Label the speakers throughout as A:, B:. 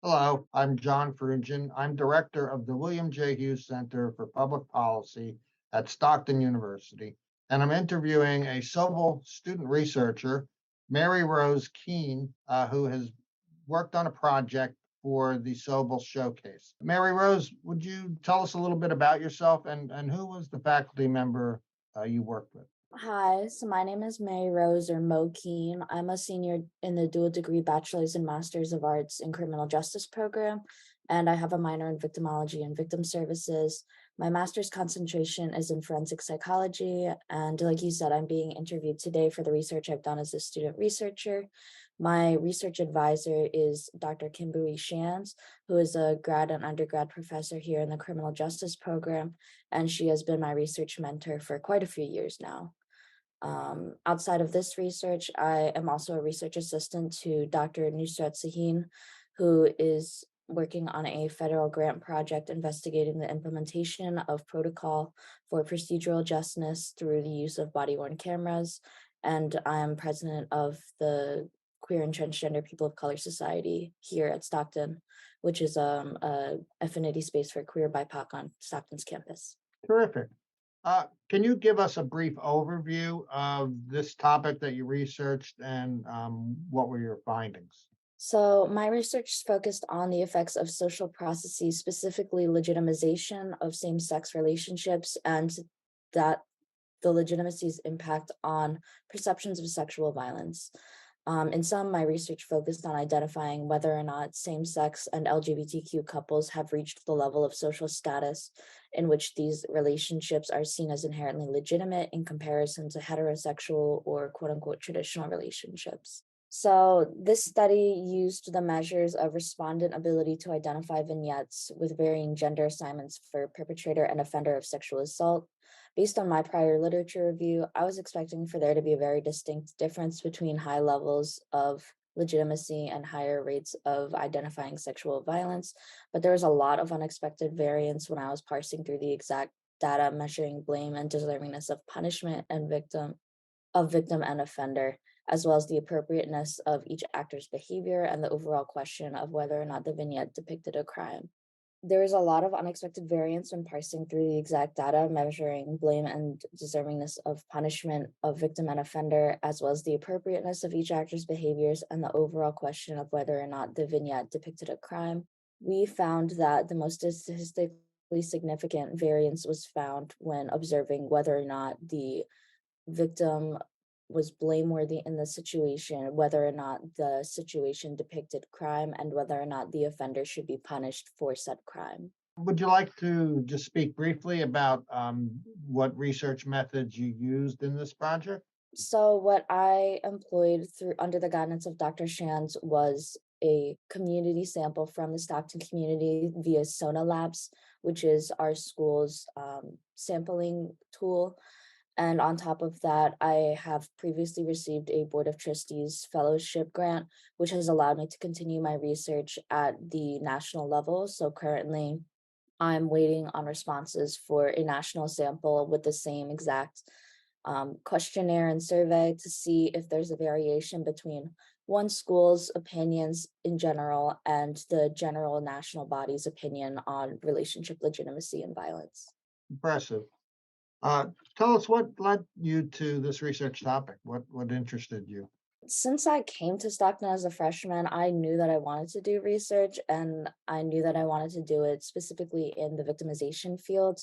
A: Hello, I'm John Frugen. I'm director of the William J. Hughes Center for Public Policy at Stockton University, and I'm interviewing a Sobel student researcher, Mary Rose Keene, who has worked on a project for the Sobel Showcase. Mary Rose, would you tell us a little bit about yourself and who was the faculty member you worked with?
B: Hi, so my name is Mary Rose or Mo Keen. I'm a senior in the dual degree Bachelor's and Master's of Arts in Criminal Justice program, and I have a minor in victimology and victim services. My master's concentration is in forensic psychology, and like you said, I'm being interviewed today for the research I've done as a student researcher. My research advisor is Dr. Kimberly Shands, who is a grad and undergrad professor here in the criminal justice program, and she has been my research mentor for quite a few years now. Outside of this research, I am also a research assistant to Dr. Nusrat Sahin, who is working on a federal grant project investigating the implementation of protocol for procedural justice through the use of body-worn cameras. And I am president of the Queer and Transgender People of Color Society here at Stockton, which is a affinity space for queer BIPOC on Stockton's campus.
A: Terrific. Can you give us a brief overview of this topic that you researched and what were your findings?
B: So, my research focused on the effects of social processes, specifically legitimization of same sex relationships, and that the legitimacy's impact on perceptions of sexual violence. In sum, my research focused on identifying whether or not same sex and LGBTQ couples have reached the level of social status in which these relationships are seen as inherently legitimate in comparison to heterosexual or quote unquote traditional relationships. So, this study used the measures of respondent ability to identify vignettes with varying gender assignments for perpetrator and offender of sexual assault. Based on my prior literature review, I was expecting for there to be a very distinct difference between high levels of legitimacy and higher rates of identifying sexual violence, but there was a lot of unexpected variance when I was parsing through the exact data measuring blame and deservingness of punishment and victim and offender, as well as the appropriateness of each actor's behavior and the overall question of whether or not the vignette depicted a crime. There is a lot of unexpected variance when parsing through the exact data, measuring blame and deservingness of punishment of victim and offender, as well as the appropriateness of each actor's behaviors and the overall question of whether or not the vignette depicted a crime. We found that the most statistically significant variance was found when observing whether or not the victim was blameworthy in the situation, whether or not the situation depicted crime, and whether or not the offender should be punished for said crime.
A: Would you like to just speak briefly about what research methods you used in this project?
B: So, what I employed through under the guidance of Dr. Shands was a community sample from the Stockton community via Sona Labs, which is our school's sampling tool. And on top of that, I have previously received a Board of Trustees fellowship grant, which has allowed me to continue my research at the national level. So currently, I'm waiting on responses for a national sample with the same exact questionnaire and survey to see if there's a variation between one school's opinions in general and the general national body's opinion on relationship legitimacy and violence.
A: Impressive. Uh, Tell us what led you to this research topic. What interested you?
B: Since I came to Stockton as a freshman, I knew that I wanted to do research and I knew that I wanted to do it specifically in the victimization field.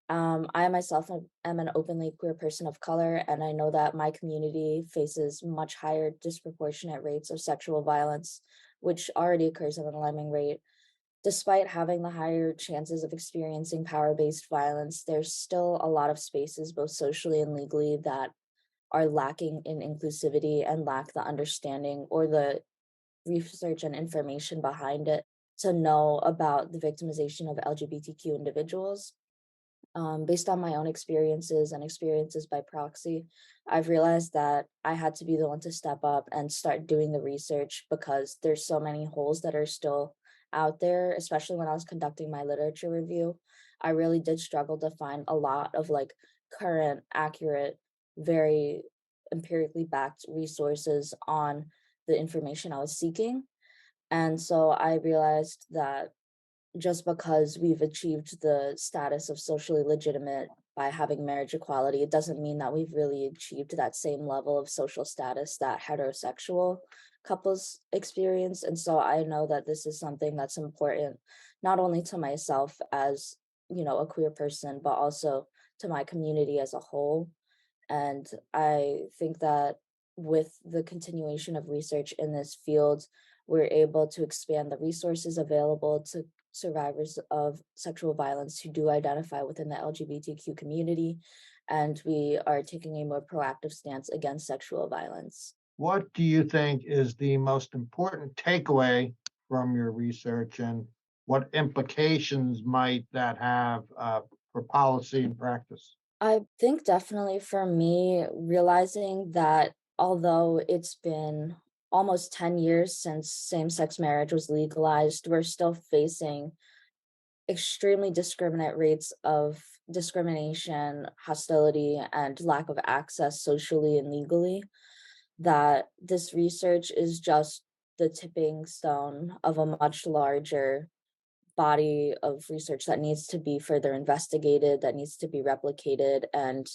B: I myself am an openly queer person of color, and I know that my community faces much higher disproportionate rates of sexual violence, which already occurs at an alarming rate. Despite having the higher chances of experiencing power based violence, there's still a lot of spaces, both socially and legally, that are lacking in inclusivity and lack the understanding or the research and information behind it to know about the victimization of LGBTQ individuals. Based on my own experiences and experiences by proxy, I've realized that I had to be the one to step up and start doing the research because there's so many holes that are still out there, especially when I was conducting my literature review. I really did struggle to find a lot of like current, accurate, very empirically backed resources on the information I was seeking. And so I realized that just because we've achieved the status of socially legitimate by having marriage equality, it doesn't mean that we've really achieved that same level of social status that heterosexual couples experience. And so I know that this is something that's important, not only to myself as, a queer person, but also to my community as a whole. And I think that with the continuation of research in this field, we're able to expand the resources available to survivors of sexual violence who do identify within the LGBTQ community. And we are taking a more proactive stance against sexual violence.
A: What do you think is the most important takeaway from your research, and what implications might that have for policy and practice?
B: I think definitely for me, realizing that although it's been almost 10 years since same sex marriage was legalized, we're still facing extremely discriminate rates of discrimination, hostility, and lack of access socially and legally. That this research is just the tipping stone of a much larger body of research that needs to be further investigated, that needs to be replicated and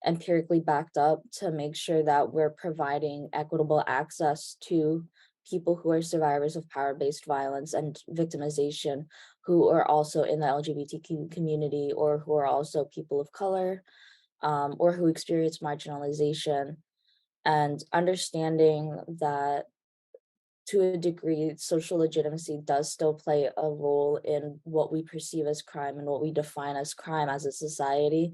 B: empirically backed up to make sure that we're providing equitable access to people who are survivors of power-based violence and victimization, who are also in the LGBTQ community or who are also people of color, or who experience marginalization, and understanding that to a degree, social legitimacy does still play a role in what we perceive as crime and what we define as crime as a society,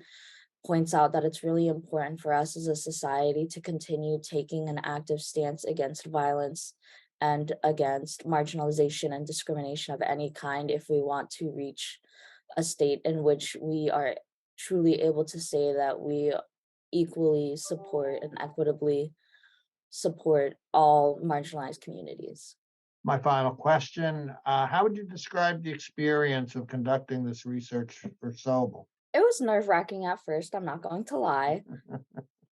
B: points out that it's really important for us as a society to continue taking an active stance against violence and against marginalization and discrimination of any kind if we want to reach a state in which we are truly able to say that we equally support and equitably support all marginalized communities.
A: My final question, how would you describe the experience of conducting this research for Sobel?
B: It was nerve-wracking at first, I'm not going to lie.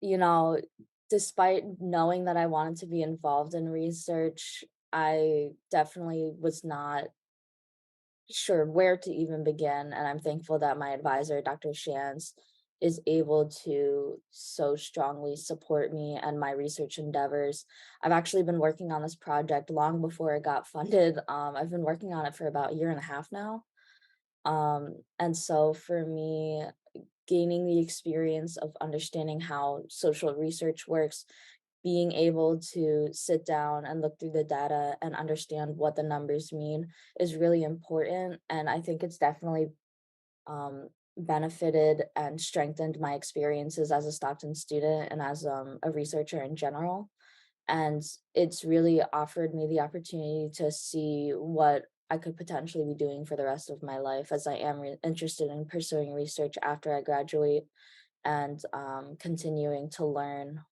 B: You know, despite knowing that I wanted to be involved in research, I definitely was not sure where to even begin, and I'm thankful that my advisor, Dr. Shans, is able to so strongly support me and my research endeavors. I've actually been working on this project long before it got funded. I've been working on it for about a year and a half now. And so for me, gaining the experience of understanding how social research works, being able to sit down and look through the data and understand what the numbers mean is really important. And I think it's definitely benefited and strengthened my experiences as a Stockton student and as a researcher in general. And it's really offered me the opportunity to see what I could potentially be doing for the rest of my life, as I am interested in pursuing research after I graduate and continuing to learn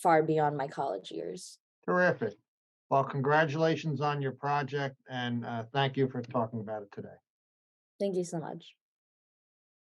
B: far beyond my college years.
A: Terrific. Well, congratulations on your project, and thank you for talking about it today.
B: Thank you so much.